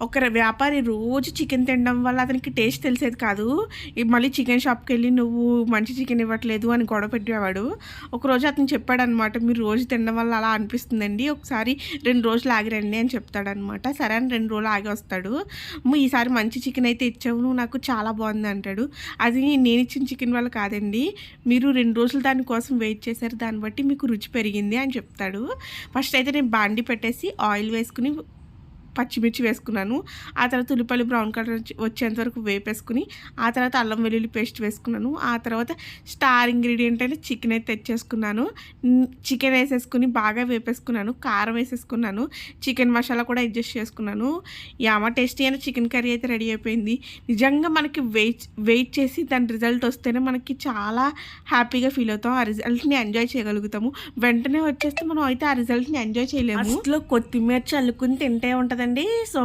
ఒక వ్యాపారి రోజు చికెన్ తినడం వల్ల అతనికి టేస్ట్ తెలిసేది కాదు. మళ్ళీ చికెన్ షాప్‌కెళ్ళి నువ్వు మంచి చికెన్ ఇవ్వట్లేదు అని గొడవ పెట్టేవాడు. ఒకరోజు అతను చెప్పాడనమాట, మీరు రోజు తినడం వల్ల అలా అనిపిస్తుందండి. ఒకసారి 2 రోజులు ఆగి రండి అని చెప్తాడనమాట. సరే అని 2 రోజులు ఆగి వస్తాడు. ఈసారి మంచి చికెన్ అయితే ఇచ్చావు, నువ్వు నాకు చాలా బాగుంది అంటాడు. అది నేనిచ్చిన చికెన్ వల్ల కాదండి, మీరు 2 రోజులు దానికోసం వెయిట్ చేశారు, దాన్ని బట్టి మీకు రుచి పెరిగింది అని చెప్తాడు. ఫస్ట్ అయితే నేను బాండీ పెట్టేసి ఆయిల్ వేసుకుని పచ్చిమిర్చి వేసుకున్నాను. ఆ తర్వాత ఉల్లిపాయలు బ్రౌన్ కలర్ వచ్చేంత వరకు వేపేసుకుని, ఆ తర్వాత అల్లం వెల్లుల్లి పేస్ట్ వేసుకున్నాను. ఆ తర్వాత స్టార్ ఇంగ్రీడియంట్ అయితే చికెన్ అయితే తెచ్చేసుకున్నాను. చికెన్ వేసేసుకుని బాగా వేపేసుకున్నాను. కారం వేసేసుకున్నాను. చికెన్ మసాలా కూడా అడ్జస్ట్ చేసుకున్నాను. యామ టేస్టీ అయిన చికెన్ కర్రీ అయితే రెడీ అయిపోయింది. నిజంగా మనకి వెయిట్ చేసి దాని రిజల్ట్ వస్తేనే మనకి చాలా హ్యాపీగా ఫీల్ అవుతాం. ఆ రిజల్ట్ని ఎంజాయ్ చేయగలుగుతాము. వెంటనే వచ్చేస్తే మనం అయితే ఆ రిజల్ట్ని ఎంజాయ్ చేయలేము. అసలు కొత్తిమీర చల్లుకుని తింటే ఉంటుందండి. సో